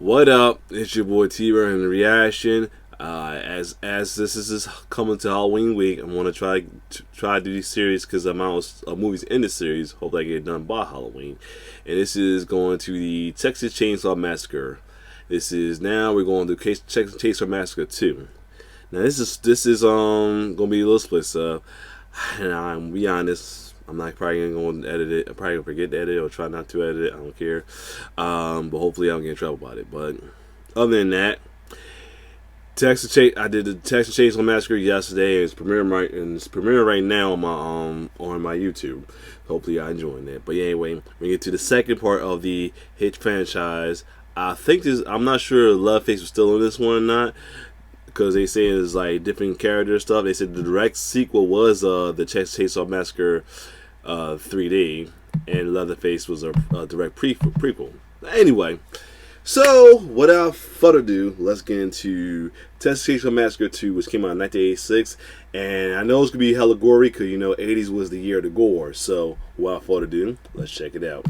What up? It's your boy T-Bird and the reaction. As this is coming to Halloween week, I want to try to do this series because the amount of movies in this series. Hope I get it done by Halloween. And this is going to the Texas Chainsaw Massacre. We're going to Texas Chainsaw Massacre 2. Now this is gonna be a little split stuff. And I'm be honest. I'm not probably going to edit it. I'm probably going to forget to edit it or try not to edit it. I don't care. But hopefully I don't get in trouble about it. But other than that, I did the Texas Chainsaw Massacre yesterday. It's premiering right now on my YouTube. Hopefully y'all enjoying that. But anyway, we get to the second part of the hit franchise. I'm not sure if Leatherface was still in this one or not, because they say it's like different character stuff. They said the direct sequel was the Texas Chainsaw Massacre 3D, and Leatherface was a direct prequel. Anyway, so without further ado, let's get into Texas Chainsaw Massacre 2, which came out in 1986. And I know it's gonna be hella gory because 80s was the year of the gore. So without further ado, let's check it out.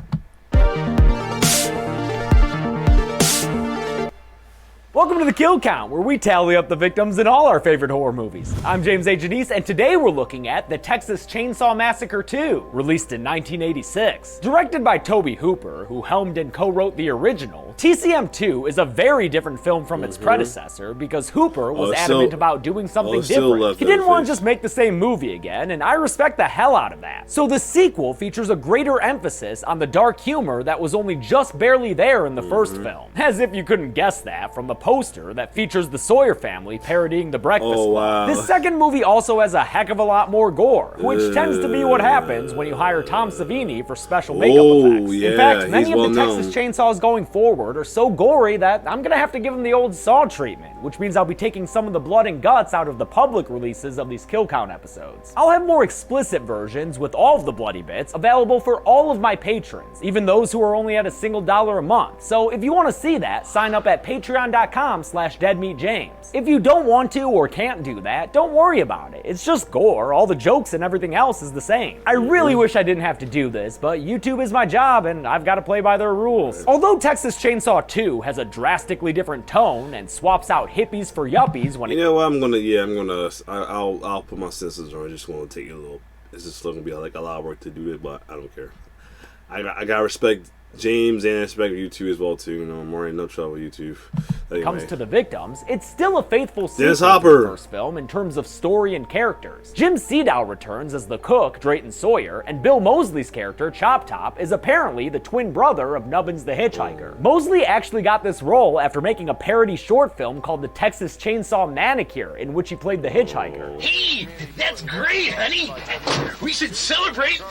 Welcome to the Kill Count, where we tally up the victims in all our favorite horror movies. I'm James A. Janice, and today we're looking at the Texas Chainsaw Massacre 2, released in 1986. Directed by Tobe Hooper, who helmed and co-wrote the original, TCM 2 is a very different film from its predecessor because Hooper was adamant about doing something different. He didn't want to just make the same movie again, and I respect the hell out of that. So the sequel features a greater emphasis on the dark humor that was only just barely there in the first film. As if you couldn't guess that from the poster that features the Sawyer family parodying The Breakfast Club. This second movie also has a heck of a lot more gore, which tends to be what happens when you hire Tom Savini for special makeup effects. In fact, many of the Texas Chainsaws going forward are so gory that I'm gonna have to give them the old Saw treatment, which means I'll be taking some of the blood and guts out of the public releases of these Kill Count episodes. I'll have more explicit versions with all of the bloody bits available for all of my patrons, even those who are only at $1 a month. So if you want to see that, sign up at patreon.com/deadmeatjames. If you don't want to or can't do that, don't worry about it. It's just gore. All the jokes and everything else is the same. I really wish I didn't have to do this, but YouTube is my job and I've got to play by their rules. Although Texas Chainsaw 2 has a drastically different tone and swaps out hippies for yuppies when I'll put my senses on. I'm just going to take a little. It's just going to be like a lot of work to do it, but I don't care. I got to respect James and I respect YouTube as well too. I'm already in no trouble with YouTube. Anyway. Comes to the victims, it's still a faithful sequel to the first film in terms of story and characters. Jim Seedow returns as the cook, Drayton Sawyer, and Bill Moseley's character, Chop Top, is apparently the twin brother of Nubbins the Hitchhiker. Moseley actually got this role after making a parody short film called The Texas Chainsaw Manicure, in which he played the hitchhiker. Hey, that's great, honey. We should celebrate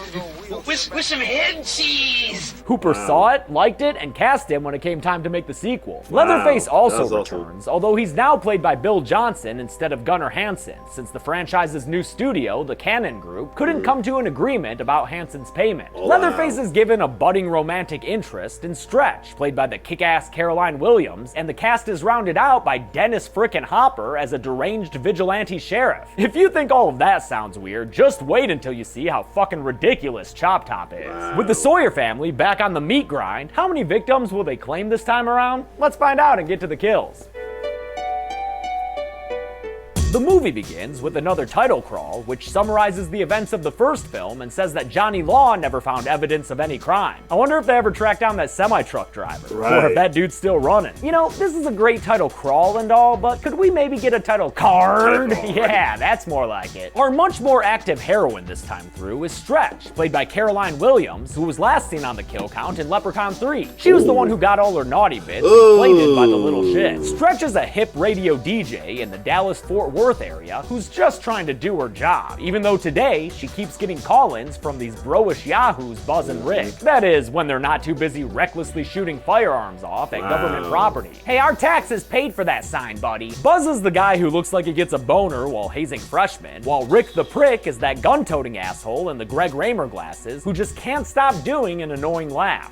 with some head cheese. Hooper saw it, liked it, and cast him when it came time to make the sequel. Leatherface also returns, although he's now played by Bill Johnson instead of Gunnar Hansen, since the franchise's new studio, the Cannon Group, couldn't come to an agreement about Hansen's payment. Leatherface is given a budding romantic interest in Stretch, played by the kick-ass Caroline Williams, and the cast is rounded out by Dennis frickin' Hopper as a deranged vigilante sheriff. If you think all of that sounds weird, just wait until you see how fucking ridiculous Chop Top is. With the Sawyer family back on the meat grind, how many victims will they claim this time around? Let's find out and get to the kills. The movie begins with another title crawl, which summarizes the events of the first film and says that Johnny Law never found evidence of any crime. I wonder if they ever tracked down that semi-truck driver, or if that dude's still running. This is a great title crawl and all, but could we maybe get a title card? Yeah, that's more like it. Our much more active heroine this time through is Stretch, played by Caroline Williams, who was last seen on the Kill Count in Leprechaun 3. She was the one who got all her naughty bits inflated by the little shit. Stretch is a hip radio DJ in the Dallas-Fort Worth area who's just trying to do her job, even though today she keeps getting call-ins from these bro-ish yahoos Buzz and Rick. That is, when they're not too busy recklessly shooting firearms off at government property. Hey, our taxes paid for that sign, buddy. Buzz is the guy who looks like he gets a boner while hazing freshmen, while Rick the Prick is that gun-toting asshole in the Greg Raymer glasses who just can't stop doing an annoying laugh.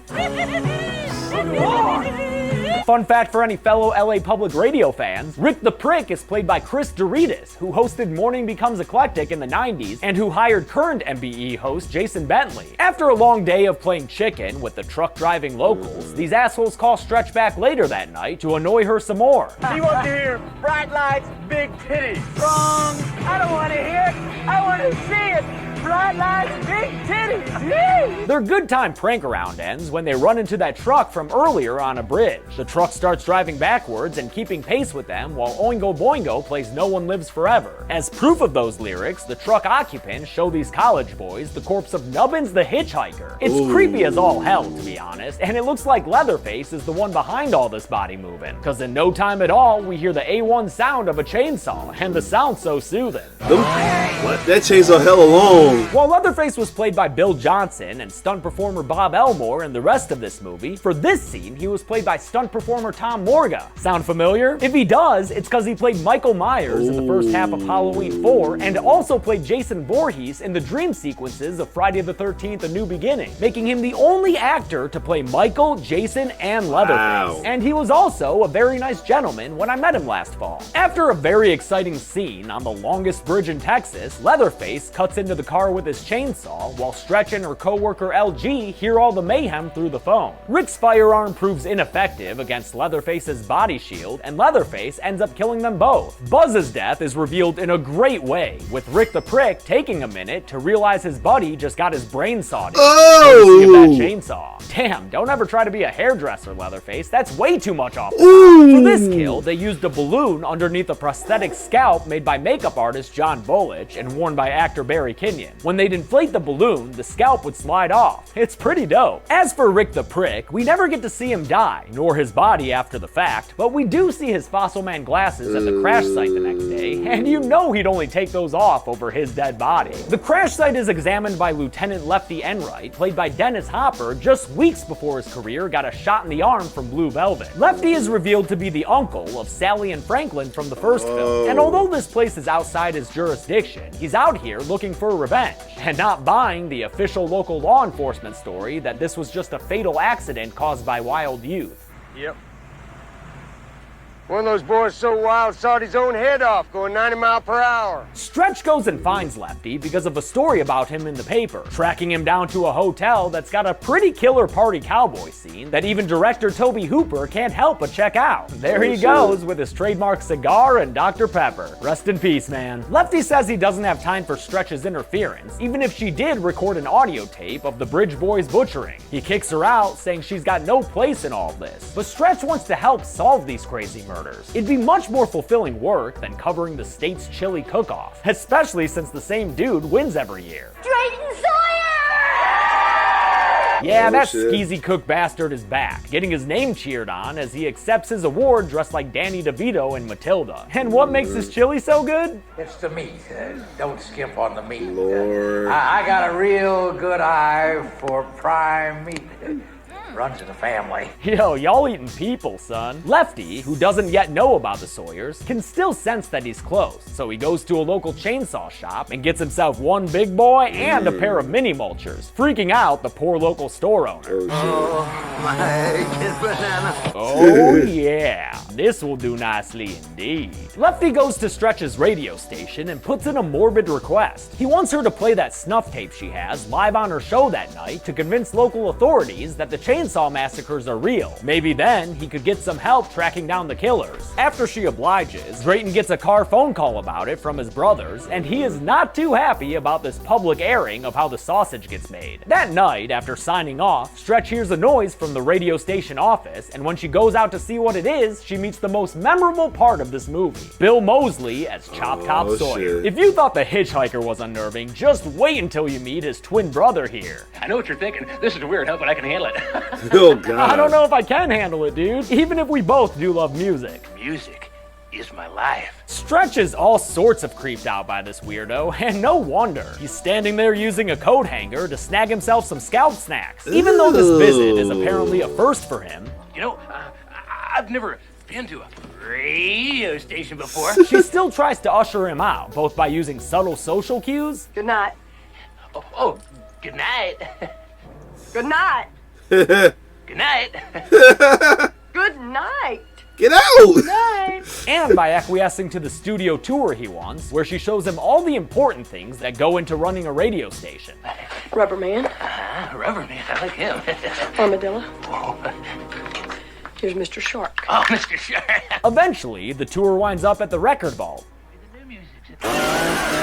Fun fact for any fellow LA Public Radio fans, Rick the Prick is played by Chris Doritas, who hosted Morning Becomes Eclectic in the 90s and who hired current MBE host Jason Bentley. After a long day of playing chicken with the truck-driving locals, these assholes call Stretch back later that night to annoy her some more. She wants to hear bright lights, big titties. Wrong. I don't want to hear it. I want to see it. Bright lights, big titties. Yay! Their good time prank around ends when they run into that truck from earlier on a bridge. The truck starts driving backwards and keeping pace with them while Oingo Boingo plays No One Lives Forever. As proof of those lyrics, the truck occupants show these college boys the corpse of Nubbins the hitchhiker. It's creepy as all hell, to be honest, and it looks like Leatherface is the one behind all this body moving. Cause in no time at all, we hear the A1 sound of a chainsaw, and the sound's so soothing. What? That chainsaw hell alone. While Leatherface was played by Bill Johnson and stunt performer Bob Elmore in the rest of this movie, for this scene he was played by stunt performer Tom Morga. Sound familiar? If he does, it's because he played Michael Myers in the first half of Halloween 4 and also played Jason Voorhees in the dream sequences of Friday the 13th: A New Beginning, making him the only actor to play Michael, Jason, and Leatherface. Wow. And he was also a very nice gentleman when I met him last fall. After a very exciting scene on the longest bridge in Texas, Leatherface cuts into the car with his chainsaw while Stretch and her co-worker LG hear all the mayhem through the phone. Rick's firearm proves ineffective against Leatherface's body shield, and Leatherface ends up killing them both. Buzz's death is revealed in a great way, with Rick the Prick taking a minute to realize his buddy just got his brain sawed in courtesy of that chainsaw. Damn, don't ever try to be a hairdresser, Leatherface. That's way too much off. For this kill, they used a balloon underneath a prosthetic scalp made by makeup artist John Bolich and worn by actor Barry Kenyon. When they'd inflate the balloon, the scalp would slide off. It's pretty dope. As for Rick the Prick, we never get to see him die, nor his body after the fact, but we do see his Fossil Man glasses at the crash site the next day, and you know he'd only take those off over his dead body. The crash site is examined by Lieutenant Lefty Enright, played by Dennis Hopper, just weeks before his career got a shot in the arm from Blue Velvet. Lefty is revealed to be the uncle of Sally and Franklin from the first film, and although this place is outside his jurisdiction, he's out here looking for revenge, and not buying the official local law enforcement story that this was just a fatal accident caused by wild youth. Yep. One of those boys so wild sawed his own head off going 90 miles per hour. Stretch goes and finds Lefty because of a story about him in the paper, tracking him down to a hotel that's got a pretty killer party cowboy scene that even director Toby Hooper can't help but check out. There he goes with his trademark cigar and Dr. Pepper. Rest in peace, man. Lefty says he doesn't have time for Stretch's interference, even if she did record an audio tape of the Bridge Boys butchering. He kicks her out, saying she's got no place in all this. But Stretch wants to help solve these crazy murders. It'd be much more fulfilling work than covering the state's chili cook-off, especially since the same dude wins every year. Drayton Sawyer! Yeah, that skeezy cook bastard is back, getting his name cheered on as he accepts his award dressed like Danny DeVito in Matilda. And what makes his chili so good? It's the meat. Don't skimp on the meat. Lord. I got a real good eye for prime meat. Runs in the family. Yo, y'all eating people, son. Lefty, who doesn't yet know about the Sawyers, can still sense that he's close, so he goes to a local chainsaw shop and gets himself one big boy and a pair of mini mulchers, freaking out the poor local store owner. Oh, my kid banana. Oh yeah, this will do nicely indeed. Lefty goes to Stretch's radio station and puts in a morbid request. He wants her to play that snuff tape she has live on her show that night to convince local authorities that the Chainsaw Massacres are real. Maybe then he could get some help tracking down the killers. After she obliges, Drayton gets a car phone call about it from his brothers, and he is not too happy about this public airing of how the sausage gets made. That night, after signing off, Stretch hears a noise from the radio station office, and when she goes out to see what it is, she meets the most memorable part of this movie, Bill Moseley as Chop Top Sawyer. Shit. If you thought the hitchhiker was unnerving, just wait until you meet his twin brother here. I know what you're thinking. This is weird, huh? But I can handle it. Oh, God. I don't know if I can handle it, dude, even if we both do love music. Music is my life. Stretch is all sorts of creeped out by this weirdo, and no wonder. He's standing there using a coat hanger to snag himself some scalp snacks, even though this visit is apparently a first for him. You know, I've never been to a radio station before. She still tries to usher him out, both by using subtle social cues. Good night. Oh, good night. Good night. Good night. Good Good night. Get out! Night. And by acquiescing to the studio tour he wants, where she shows him all the important things that go into running a radio station. Rubber man. Rubber man, I like him. Armadillo. Here's Mr. Shark. Oh, Mr. Shark. Eventually, the tour winds up at the record vault.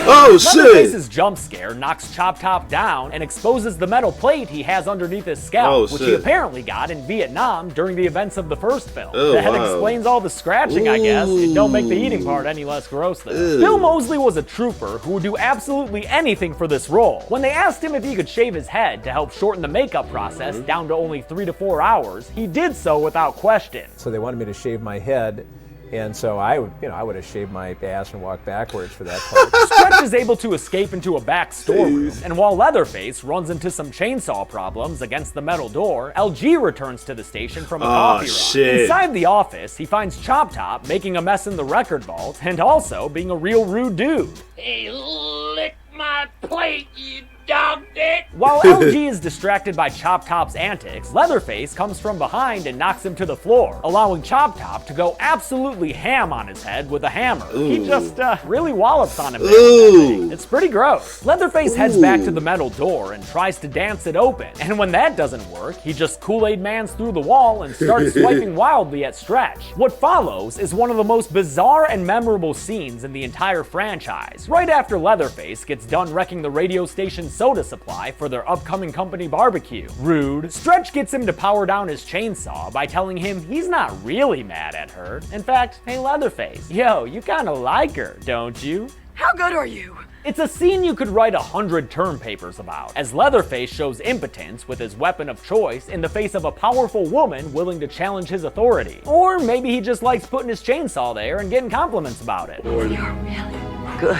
Oh shit! Leatherface's jump scare knocks Chop Top down and exposes the metal plate he has underneath his scalp, which he apparently got in Vietnam during the events of the first film. That explains all the scratching, I guess. It don't make the eating part any less gross though. Bill Moseley was a trooper who would do absolutely anything for this role. When they asked him if he could shave his head to help shorten the makeup process down to only 3 to 4 hours, he did so without question. So they wanted me to shave my head. And so I would have shaved my ass and walked backwards for that part. Stretch is able to escape into a back storeroom, and while Leatherface runs into some chainsaw problems against the metal door, LG returns to the station from a coffee run. Inside the office, he finds Chop Top making a mess in the record vault, and also being a real rude dude. Hey, lick my plate, you dog dick! While LG is distracted by Chop Top's antics, Leatherface comes from behind and knocks him to the floor, allowing Chop Top to go absolutely ham on his head with a hammer. He just really wallops on him there with that thing. It's pretty gross. Leatherface heads back to the metal door and tries to dance it open, and when that doesn't work, he just Kool-Aid Mans through the wall and starts swiping wildly at Stretch. What follows is one of the most bizarre and memorable scenes in the entire franchise. Right after Leatherface gets done wrecking the radio station's soda supply for their upcoming company barbecue. Rude. Stretch gets him to power down his chainsaw by telling him he's not really mad at her. In fact, hey Leatherface, yo, you kinda like her, don't you? How good are you? It's a scene you could write 100 term papers about, as Leatherface shows impotence with his weapon of choice in the face of a powerful woman willing to challenge his authority. Or maybe he just likes putting his chainsaw there and getting compliments about it. You're really good.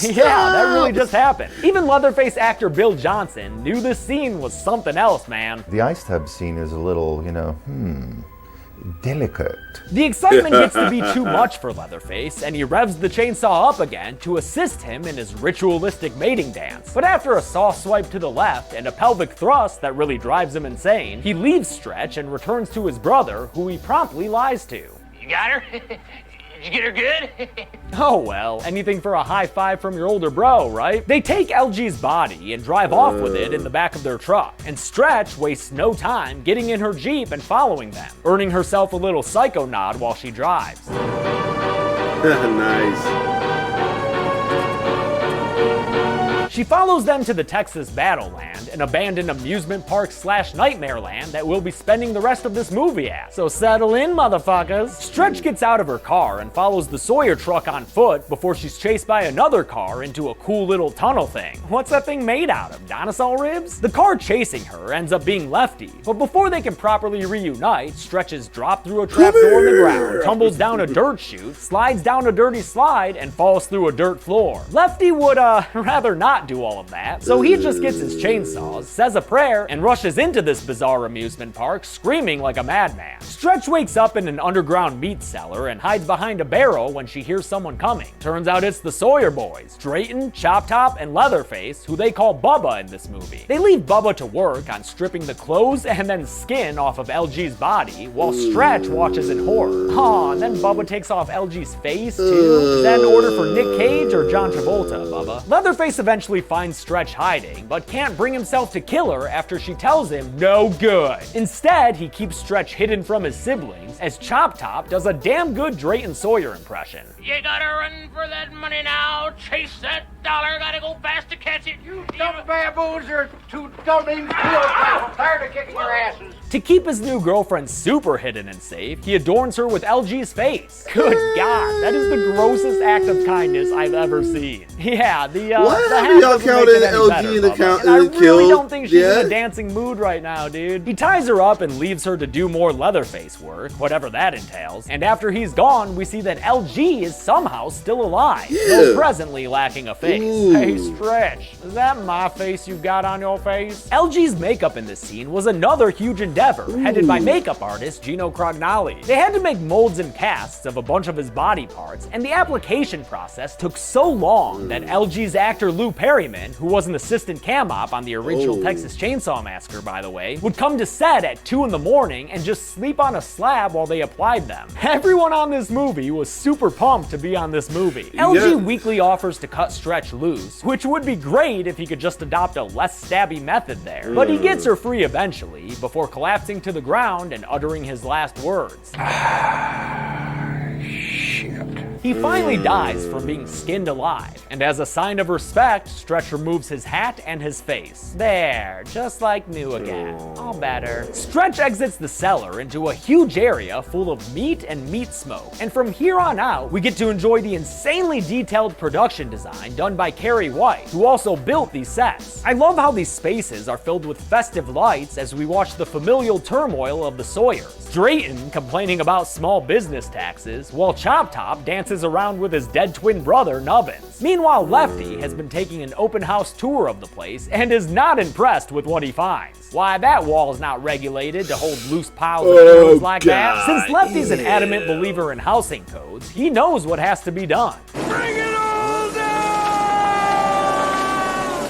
Yeah, that really just happened. Even Leatherface actor Bill Johnson knew this scene was something else, man. The ice tub scene is a little, delicate. The excitement gets to be too much for Leatherface, and he revs the chainsaw up again to assist him in his ritualistic mating dance. But after a soft swipe to the left and a pelvic thrust that really drives him insane, he leaves Stretch and returns to his brother, who he promptly lies to. You got her? Did you get her good? Oh well, anything for a high five from your older bro, right? They take LG's body and drive off with it in the back of their truck, and Stretch wastes no time getting in her Jeep and following them, earning herself a little psycho nod while she drives. Nice. She follows them to the Texas Battleland, an abandoned amusement park / nightmare land that we'll be spending the rest of this movie at. So settle in, motherfuckers. Stretch gets out of her car and follows the Sawyer truck on foot before she's chased by another car into a cool little tunnel thing. What's that thing made out of? Dinosaur ribs? The car chasing her ends up being Lefty, but before they can properly reunite, Stretch is dropped through a trapdoor in the ground, tumbles down a dirt chute, slides down a dirty slide, and falls through a dirt floor. Lefty would rather not do all of that, so he just gets his chainsaws, says a prayer, and rushes into this bizarre amusement park screaming like a madman. Stretch wakes up in an underground meat cellar and hides behind a barrel when she hears someone coming. Turns out it's the Sawyer boys, Drayton, Chop Top, and Leatherface, who they call Bubba in this movie. They leave Bubba to work on stripping the clothes and then skin off of LG's body, while Stretch watches in horror. Aw, and then Bubba takes off LG's face too. Is that an order for Nick Cage or John Travolta, Bubba? Leatherface eventually finds Stretch hiding, but can't bring himself to kill her after she tells him no good. Instead, he keeps Stretch hidden from his siblings, as Chop Top does a damn good Drayton Sawyer impression. You gotta run for that money now. Chase that dollar. Gotta go fast to catch it. You Dumb baboons are too don't even feel I'm tired of kicking your asses. To keep his new girlfriend super hidden and safe, he adorns her with LG's face. Good God, that is the grossest act of kindness I've ever seen. Yeah, the hat doesn't make it any better, Bubba. And I really don't think she's in a dancing mood right now, dude. He ties her up and leaves her to do more Leatherface work, whatever that entails. And after he's gone, we see that LG is somehow still alive, though presently lacking a face. Hey, Stretch, is that my face you got on your face? LG's makeup in this scene was another huge endeavor endeavor headed by makeup artist Gino Crognali. They had to make molds and casts of a bunch of his body parts, and the application process took so long that LG's actor Lou Perryman, who was an assistant cam op on the original Texas Chainsaw Massacre by the way, would come to set at 2 in the morning and just sleep on a slab while they applied them. Everyone on this movie was super pumped to be on this movie. LG weekly offers to cut Stretch loose, which would be great if he could just adopt a less stabby method there. But he gets her free eventually, before collapsing to the ground and uttering his last words. He finally dies from being skinned alive, and as a sign of respect, Stretch removes his hat and his face. There, just like new again. All better. Stretch exits the cellar into a huge area full of meat and meat smoke, and from here on out, we get to enjoy the insanely detailed production design done by Carrie White, who also built these sets. I love how these spaces are filled with festive lights as we watch the familial turmoil of the Sawyers. Drayton complaining about small business taxes, while Chop Top dances around with his dead twin brother, Nubbins. Meanwhile, Lefty has been taking an open house tour of the place and is not impressed with what he finds. Why, that wall is not regulated to hold loose piles of clothes like that. Since Lefty's an adamant believer in housing codes, he knows what has to be done. Bring it all down!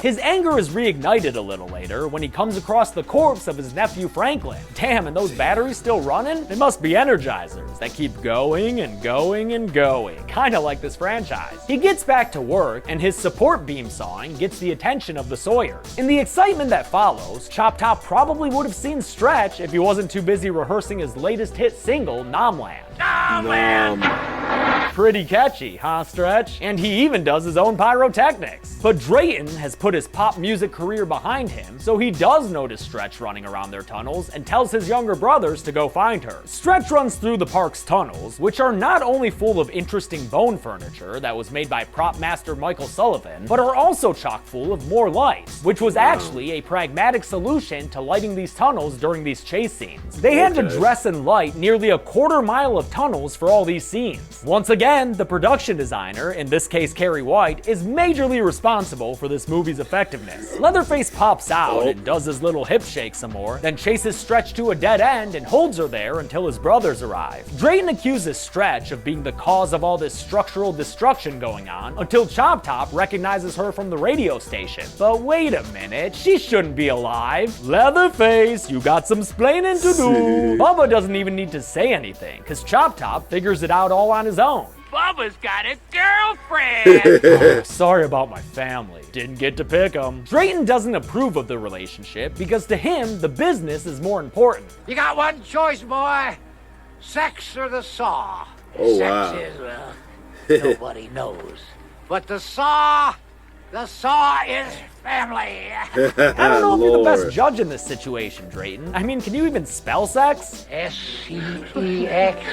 His anger is reignited a little later when he comes across the corpse of his nephew Franklin. Damn, and those batteries still running? They must be energizers that keep going and going and going, kinda like this franchise. He gets back to work, and his support beam sawing gets the attention of the Sawyers. In the excitement that follows, Chop Top probably would have seen Stretch if he wasn't too busy rehearsing his latest hit single, Nomland. Pretty catchy, huh, Stretch? And he even does his own pyrotechnics. But Drayton has put his pop music career behind him, so he does notice Stretch running around their tunnels and tells his younger brothers to go find her. Stretch runs through the park's tunnels, which are not only full of interesting bone furniture that was made by prop master Michael Sullivan, but are also chock full of more lights, which was actually a pragmatic solution to lighting these tunnels during these chase scenes. They had to dress and light nearly a quarter mile of tunnels for all these scenes. Once again, the production designer, in this case Carrie White, is majorly responsible for this movie's effectiveness. Leatherface pops out and does his little hip shake some more, then chases Stretch to a dead end and holds her there until his brothers arrive. Drayton accuses Stretch of being the cause of all this structural destruction going on until Chop Top recognizes her from the radio station. But wait a minute, she shouldn't be alive. Leatherface, you got some splaining to do. Bubba doesn't even need to say anything, cause Chop Top figures it out all on his own. Bubba's got a girlfriend! Sorry about my family. Didn't get to pick them. Drayton doesn't approve of the relationship because to him, the business is more important. You got one choice, boy. Sex or the saw. Oh, Sex wow. is, nobody knows. But the saw is family. I don't know if you're the best judge in this situation, Drayton. I mean, can you even spell sex? S-C-E-X.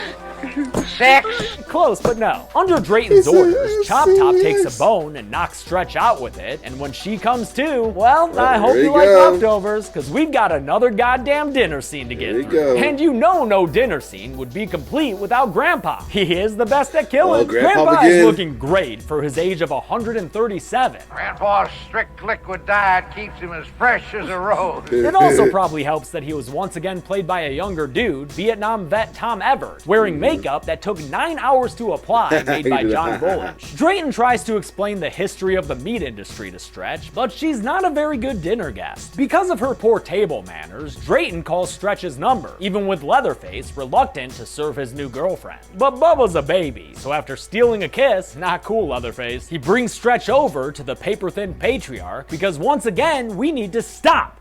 Sex. Close, but no. Under Drayton's orders, Chop Top takes a bone and knocks Stretch out with it, and when she comes to, well, I hope you like leftovers, because we've got another goddamn dinner scene to get through. And you know no dinner scene would be complete without Grandpa. He is the best at killing. Grandpa is looking great for his age of 137. Grandpa's strict liquid diet keeps him as fresh as a rose. It also probably helps that he was once again played by a younger dude, Vietnam vet Tom Everett, wearing makeup that took 9 hours to apply, made by John Bullich. Drayton tries to explain the history of the meat industry to Stretch, but she's not a very good dinner guest. Because of her poor table manners, Drayton calls Stretch's number, even with Leatherface reluctant to serve his new girlfriend. But Bubba's a baby, so after stealing a kiss, not cool Leatherface, he brings Stretch over to the paper-thin patriarch because once again, we need to stop.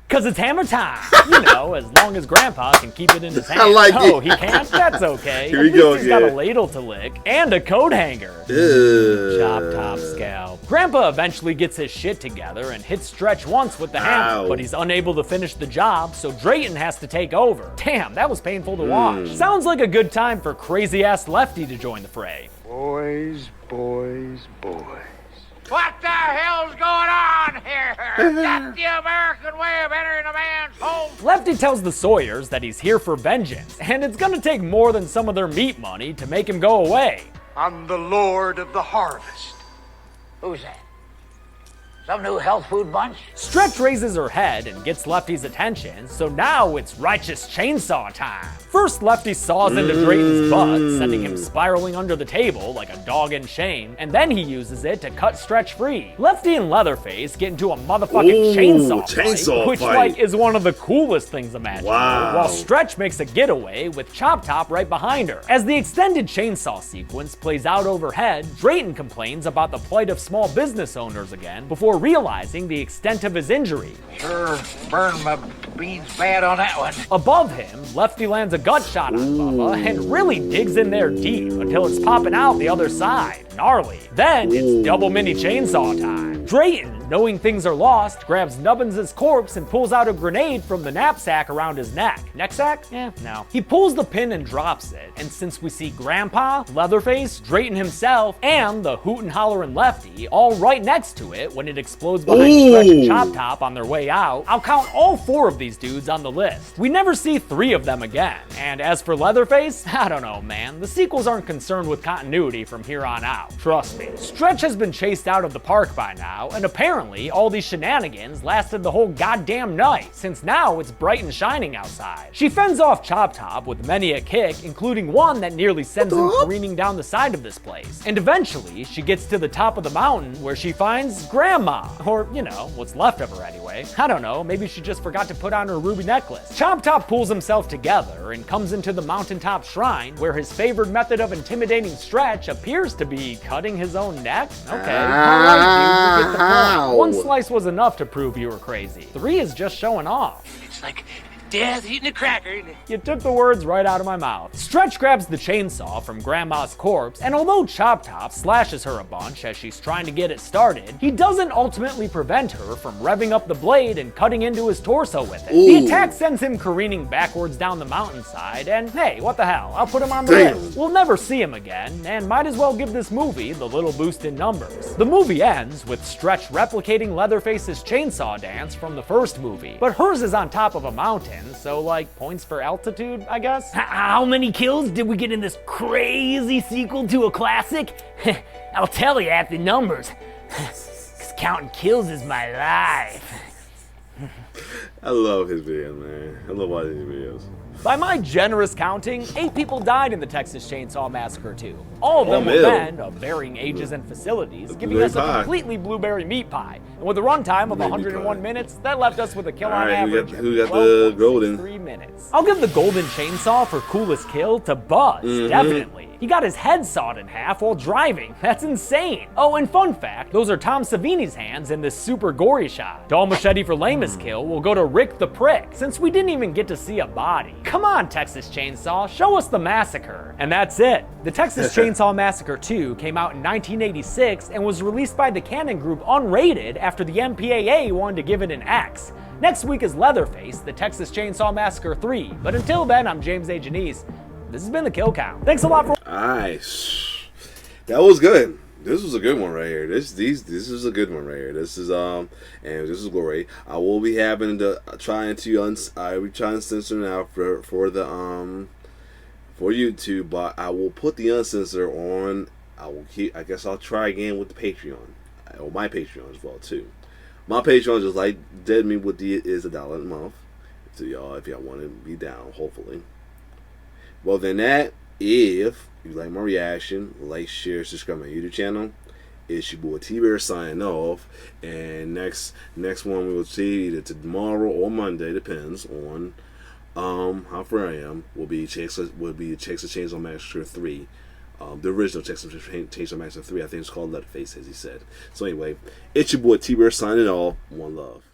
Cause it's hammer time. You know, as long as Grandpa can keep it in his hand. Oh, he can't? That's okay. Here we go He's got a ladle to lick and a coat hanger. Chop Top scalp. Grandpa eventually gets his shit together and hits Stretch once with the hammer, but he's unable to finish the job, so Drayton has to take over. Damn, that was painful to watch. Sounds like a good time for crazy-ass Lefty to join the fray. Boys, boys, boys. What the hell's going on here? That's the American way of entering a man's home. Lefty tells the Sawyers that he's here for vengeance, and it's gonna take more than some of their meat money to make him go away. I'm the Lord of the Harvest. Who's that? Some new health food bunch? Stretch raises her head and gets Lefty's attention, so now it's righteous chainsaw time. First, Lefty saws into Drayton's butt, sending him spiraling under the table like a dog in shame, and then he uses it to cut Stretch free. Lefty and Leatherface get into a motherfucking chainsaw fight, which like is one of the coolest things imaginable, while Stretch makes a getaway with Chop Top right behind her. As the extended chainsaw sequence plays out overhead, Drayton complains about the plight of small business owners again before realizing the extent of his injury. Sure burned my beans bad on that one. Above him, Lefty lands a gut shot on Bubba and really digs in there deep until it's popping out the other side. Gnarly. Then it's double mini chainsaw time. Drayton, knowing things are lost, grabs Nubbins' corpse and pulls out a grenade from the knapsack around his neck. Neck sack? No. He pulls the pin and drops it, and since we see Grandpa, Leatherface, Drayton himself, and the hootin' hollerin' Lefty all right next to it when it explodes behind Stretch and Chop Top on their way out, I'll count all 4 of these dudes on the list. We never see 3 of them again, and as for Leatherface, I don't know, man. The sequels aren't concerned with continuity from here on out. Trust me. Stretch has been chased out of the park by now, and apparently all these shenanigans lasted the whole goddamn night, since now it's bright and shining outside. She fends off Chop Top with many a kick, including one that nearly sends him careening down the side of this place. And eventually, she gets to the top of the mountain where she finds Grandma, or, you know, what's left of her anyway. I don't know, maybe she just forgot to put on her ruby necklace. Chop Top pulls himself together and comes into the mountaintop shrine where his favored method of intimidating Stretch appears to be cutting his own neck. Okay, alright dude, you get the point. 1 slice was enough to prove you were crazy. 3 is just showing off. It's like death eating a cracker. You took the words right out of my mouth. Stretch grabs the chainsaw from Grandma's corpse, and although Chop Top slashes her a bunch as she's trying to get it started, he doesn't ultimately prevent her from revving up the blade and cutting into his torso with it. The attack sends him careening backwards down the mountainside, and hey, what the hell, I'll put him on the list. We'll never see him again, and might as well give this movie the little boost in numbers. The movie ends with Stretch replicating Leatherface's chainsaw dance from the first movie, but hers is on top of a mountain, so like points for altitude, I guess? How many kills did we get in this crazy sequel to a classic? I'll tell you at the numbers, because counting kills is my life. I love his videos, man. I love watching his videos. By my generous counting, 8 people died in the Texas Chainsaw Massacre 2. All of them were men of varying ages and facilities, giving us a completely blueberry meat pie. And with a runtime of 101 minutes, that left us with a kill on average who got the golden? 3 minutes. I'll give the golden chainsaw for coolest kill to Buzz, definitely. He got his head sawed in half while driving. That's insane. Oh, and fun fact, those are Tom Savini's hands in this super gory shot. Dull machete for lamest kill will go to Rick the Prick, since we didn't even get to see a body. Come on, Texas Chainsaw, show us the massacre. And that's it. The Texas Chainsaw Massacre 2 came out in 1986 and was released by the Cannon Group unrated after the MPAA wanted to give it an X. Next week is Leatherface, the Texas Chainsaw Massacre 3. But until then, I'm James A. Janice. This has been The Kill Count. Thanks a lot for... Nice. That was good. This was a good one right here. This is a good one right here. This is and this is great. I will be having to trying to censor now for YouTube, but I will put the uncensored on. I guess I'll try again with the Patreon, or my Patreon as well too. My Patreon, just like Dead Me with the is $1 a month. So y'all, if y'all want to be down, hopefully. Well, then that, if you like my reaction, like, share, subscribe to my YouTube channel. It's your boy T-Bear signing off. And next one we will see either tomorrow or Monday, depends on how far I am, will be Texas Chainsaw Massacre 3. The original Texas Chainsaw Massacre 3, I think it's called Leatherface, as he said. So anyway, it's your boy T-Bear signing off. One love.